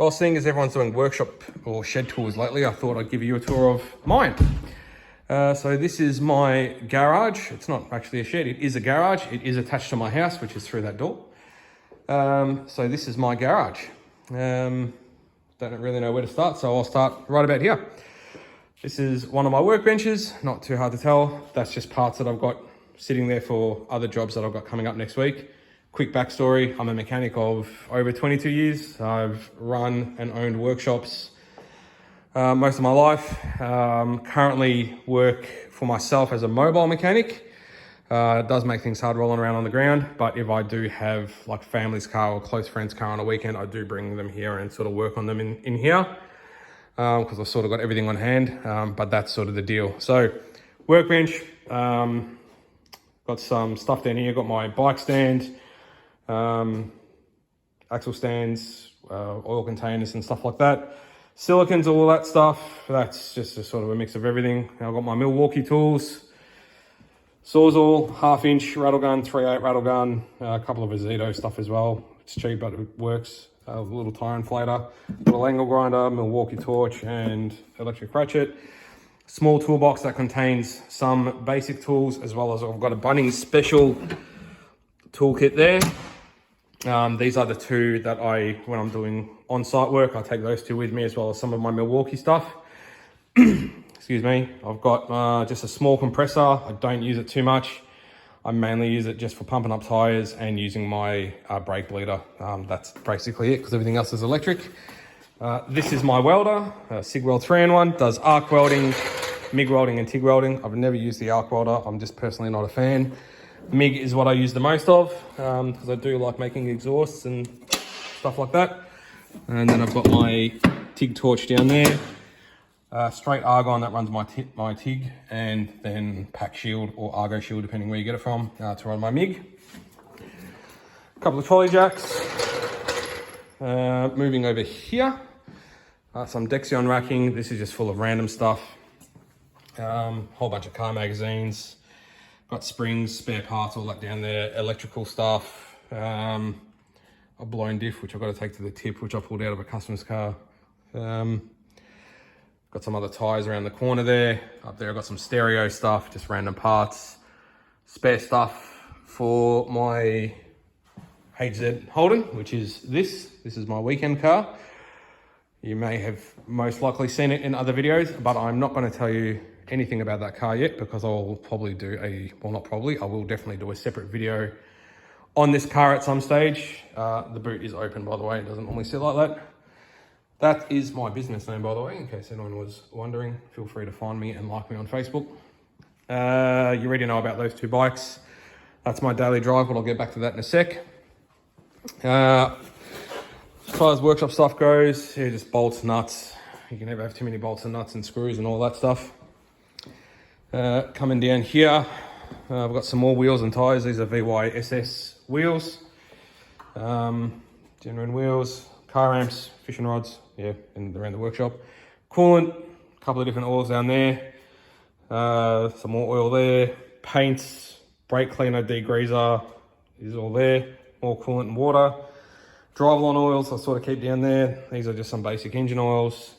Well, seeing as everyone's doing workshop or shed tours lately, I thought I'd give you a tour of mine. So this is my garage. It's not actually a shed, it is a garage. It is attached to my house, which is through that door. So this is my garage. Don't really know where to start, so I'll start right about here. This is one of my workbenches, not too hard to tell. That's just parts that I've got sitting there for other jobs that I've got coming up next week. Quick backstory, I'm a mechanic of over 22 years. I've run and owned workshops most of my life. Currently work for myself as a mobile mechanic. It does make things hard rolling around on the ground, but if I do have like family's car or close friend's car on a weekend, I do bring them here and sort of work on them in here because I've sort of got everything on hand, but that's sort of the deal. So workbench, got some stuff down here, got my bike stand, axle stands, oil containers and stuff like that. Silicons, all that stuff. That's just a sort of a mix of everything. I've got my Milwaukee tools, Sawzall, 1/2 inch rattle gun, 3/8 rattle gun, a couple of Azito stuff as well. It's cheap, but it works. A little tire inflator, little angle grinder, Milwaukee torch, and electric ratchet. Small toolbox that contains some basic tools, as well as I've got a Bunnings special toolkit there. These are the two that when I'm doing on-site work, I take those two with me, as well as some of my Milwaukee stuff. Excuse me. I've got just a small compressor. I don't use it too much. I mainly use it just for pumping up tires and using my brake bleeder. That's basically it, because everything else is electric. This is my welder, SIG Weld 3-in-1, does arc welding, MIG welding and TIG welding. I've never used the arc welder. I'm just personally not a fan. MIG is what I use the most of, because I do like making exhausts and stuff like that. And then I've got my TIG torch down there. Straight argon that runs my TIG, and then pack shield or Argo shield, depending where you get it from, to run my MIG. A couple of trolley jacks. Moving over here, some Dexion racking. This is just full of random stuff. Whole bunch of car magazines. Got springs, spare parts, all that down there. Electrical stuff. A blown diff, which I've got to take to the tip, which I pulled out of a customer's car. Got some other tires around the corner there. Up there I've got some stereo stuff, just random parts. Spare stuff for my HZ Holden, which is this. This is my weekend car. You may have most likely seen it in other videos, but I'm not going to tell you anything about that car yet, because I'll probably do I will definitely do a separate video on this car at some stage. The boot is open, by the way. It doesn't normally sit like that. That is my business name, by the way, in case anyone was wondering. Feel free to find me and like me on Facebook. You already know about those two bikes. That's my daily drive, but I'll get back to that in a sec. As far as workshop stuff goes, yeah, just bolts, nuts. You can never have too many bolts and nuts and screws and all that stuff. Coming down here, I've got some more wheels and tires. These are VYSS wheels. Genuine wheels, car amps, fishing rods, yeah, and around the workshop. Coolant, a couple of different oils down there. Some more oil there. Paints, brake cleaner, degreaser is all there. More coolant and water. Driveline oils I sort of keep down there. These are just some basic engine oils.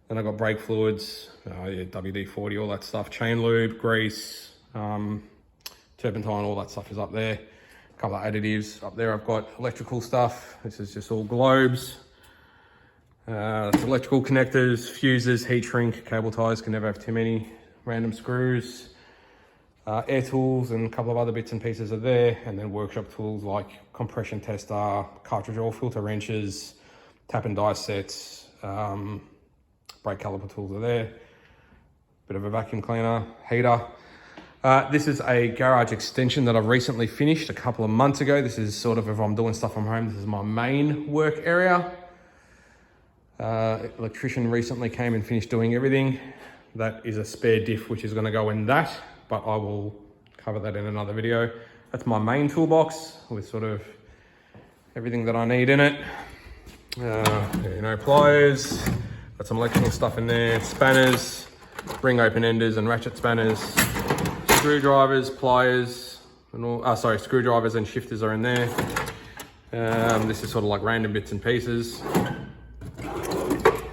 Then I've got brake fluids, yeah, WD-40, all that stuff. Chain lube, grease, turpentine, all that stuff is up there. A couple of additives. Up there I've got electrical stuff. This is just all globes. It's electrical connectors, fuses, heat shrink, cable ties, can never have too many. Random screws, air tools, and a couple of other bits and pieces are there. And then workshop tools like compression tester, cartridge oil filter wrenches, tap and die sets, brake caliper tools are there. Bit of a vacuum cleaner, heater. This is a garage extension that I've recently finished a couple of months ago. This is sort of, if I'm doing stuff from home, this is my main work area. Electrician recently came and finished doing everything. That is a spare diff, which is going to go in that, but I will cover that in another video. That's my main toolbox with sort of everything that I need in it. Pliers, got some electrical stuff in there, spanners, ring open enders and ratchet spanners, screwdrivers, pliers, and all, screwdrivers and shifters are in there. This is sort of like random bits and pieces.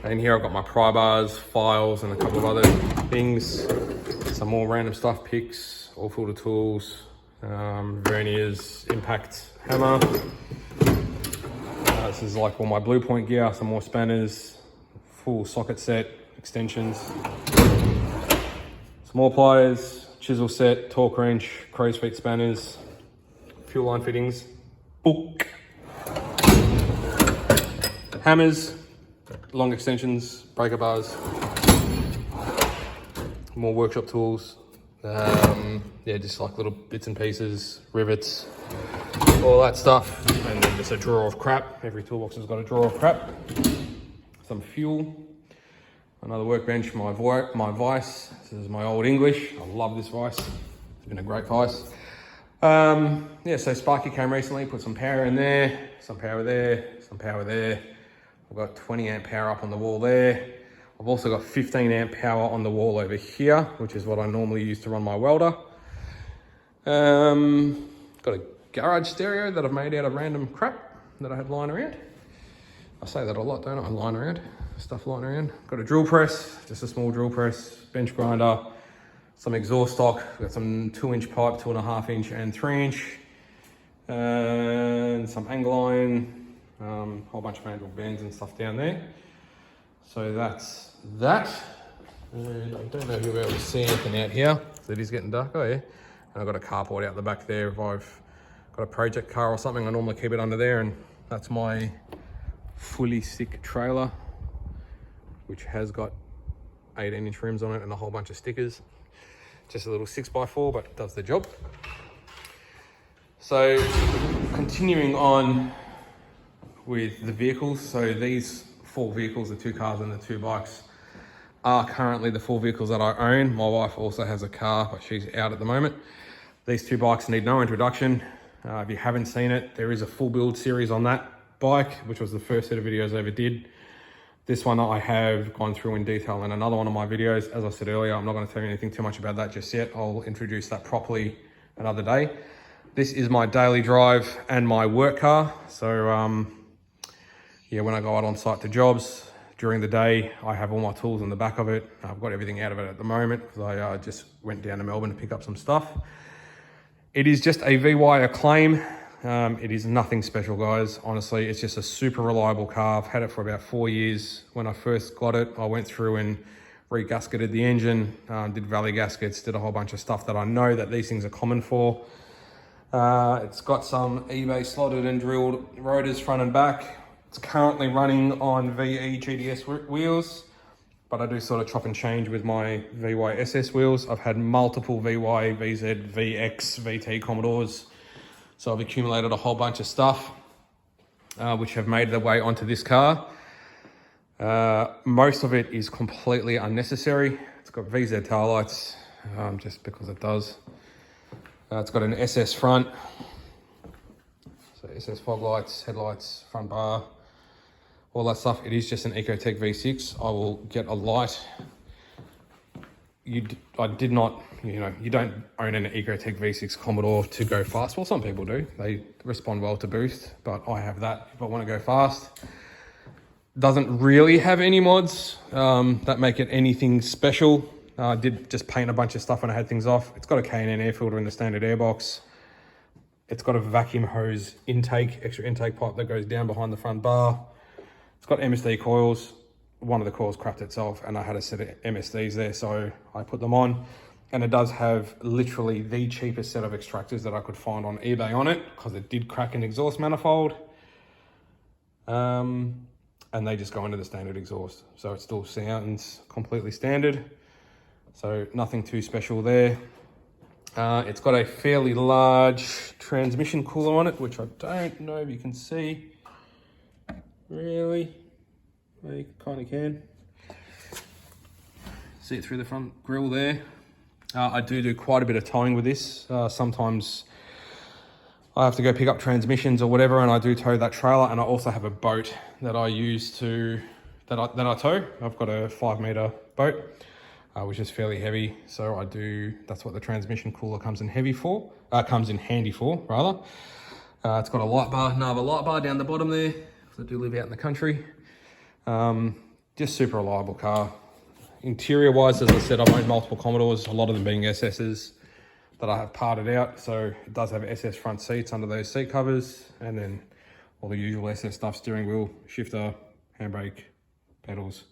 And here I've got my pry bars, files, and a couple of other things. Some more random stuff, picks, all filter tools, verniers, impact hammer. This is like all my Blue Point gear, some more spanners, full socket set, extensions, some more pliers, chisel set, torque wrench, crow's feet spanners, fuel line fittings, book, hammers, long extensions, breaker bars, more workshop tools, yeah, just like little bits and pieces, rivets, all that stuff, and then just a drawer of crap. Every toolbox has got a drawer of crap. Some fuel, another workbench, my vise. This is my old English. I love this vise. It's been a great vise. Yeah, so Sparky came recently, put some power in there, some power there, some power there. I've got 20 amp power up on the wall there. I've also got 15 amp power on the wall over here, which is what I normally use to run my welder. Got a garage stereo that I've made out of random crap that I had lying around. I say that a lot, don't I? Lying around, stuff lying around. Got a drill press, just a small drill press, bench grinder, some exhaust stock. Got some 2-inch pipe, 2.5 inch and 3 inch, and some angle iron, whole bunch of manual bends and stuff down there. So that's that. And I don't know if you'll be able to see anything out here. So it is getting dark, oh yeah. And I've got a carport out the back there. If I've got a project car or something, I normally keep it under there, and that's my fully sick trailer, which has got 18-inch rims on it and a whole bunch of stickers. Just a little 6x4, but it does the job. So continuing on with the vehicles. So these 4 vehicles, the 2 cars and the 2 bikes, are currently the 4 vehicles that I own. My wife also has a car, but she's out at the moment. These 2 bikes need no introduction. If you haven't seen it, there is a full build series on that bike, which was the first set of videos I ever did. This one I have gone through in detail in another one of my videos. As I said earlier, I'm not going to tell you anything too much about that just yet. I'll introduce that properly another day. This is my daily drive and my work car. So yeah, when I go out on site to jobs during the day, I have all my tools in the back of it. I've got everything out of it at the moment because I just went down to Melbourne to pick up some stuff. It is just a VY Acclaim. It is nothing special, guys. Honestly, it's just a super reliable car. I've had it for about 4 years. When I first got it, I went through and re-gasketed the engine, did valley gaskets, did a whole bunch of stuff that I know that these things are common for. It's got some eBay slotted and drilled rotors front and back. It's currently running on VE GDS wheels, but I do sort of chop and change with my VY SS wheels. I've had multiple VY, VZ, VX, VT Commodores. So I've accumulated a whole bunch of stuff, which have made their way onto this car. Most of it is completely unnecessary. It's got VZ tail lights, just because it does. It's got an SS front. So SS fog lights, headlights, front bar, all that stuff. It is just an Ecotech V6. I will get a light. I did not, you don't own an Ecotech V6 Commodore to go fast. Well, some people do. They respond well to boost, but I have that if I want to go fast. Doesn't really have any mods that make it anything special. I did just paint a bunch of stuff when I had things off. It's got a K&N air filter in the standard airbox. It's got a vacuum hose intake, extra intake pipe that goes down behind the front bar. It's got MSD coils. One of the coils crapped itself and I had a set of MSDs there, so I put them on. And it does have literally the cheapest set of extractors that I could find on eBay on it, because it did crack an exhaust manifold. And they just go into the standard exhaust. So it still sounds completely standard. So nothing too special there. It's got a fairly large transmission cooler on it, which I don't know if you can see. Really? You kind of can. See it through the front grille there. I do quite a bit of towing with this. Sometimes I have to go pick up transmissions or whatever, and I do tow that trailer. And I also have a boat that I use that I tow. I've got a 5-meter boat, which is fairly heavy. So that's what the transmission cooler comes in handy for, rather. It's got a light bar, another light bar down the bottom there, because I do live out in the country. Just super reliable car. Interior wise, as I said, I've owned multiple Commodores, a lot of them being SS's that I have parted out. So it does have SS front seats under those seat covers, and then all the usual SS stuff: steering wheel, shifter, handbrake, pedals.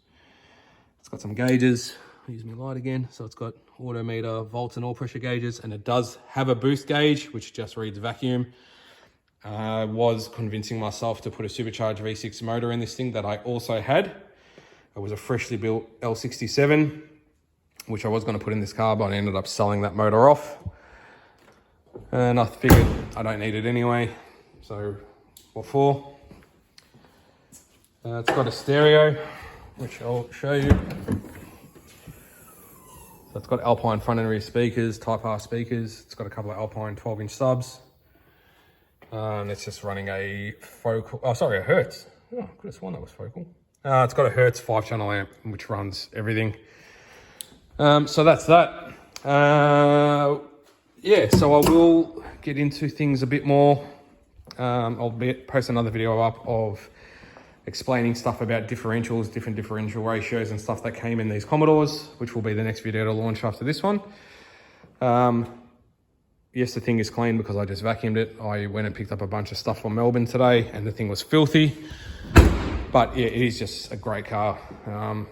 It's got some gauges. I'll use my light again. So it's got odometer, volts and oil pressure gauges, and it does have a boost gauge, which just reads vacuum. I was convincing myself to put a supercharged V6 motor in this thing that I also had. It was a freshly built L67, which I was going to put in this car, but I ended up selling that motor off. And I figured I don't need it anyway. So what for? It's got a stereo, which I'll show you. So it's got Alpine front and rear speakers, Type R speakers. It's got a couple of Alpine 12-inch subs. And it's just running a focal, a Hertz. Oh, I could have sworn that was focal. It's got a Hertz 5-channel amp, which runs everything. So that's that. Yeah, so I will get into things a bit more. I'll post another video up of explaining stuff about differentials, different differential ratios and stuff that came in these Commodores, which will be the next video to launch after this one. Yes, the thing is clean because I just vacuumed it. I went and picked up a bunch of stuff from Melbourne today and the thing was filthy. But yeah, it is just a great car and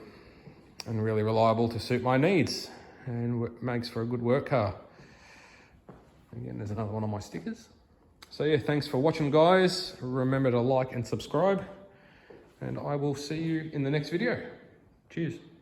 really reliable to suit my needs, and makes for a good work car. Again, there's another one on my stickers. So yeah, thanks for watching, guys. Remember to like and subscribe, and I will see you in the next video. Cheers.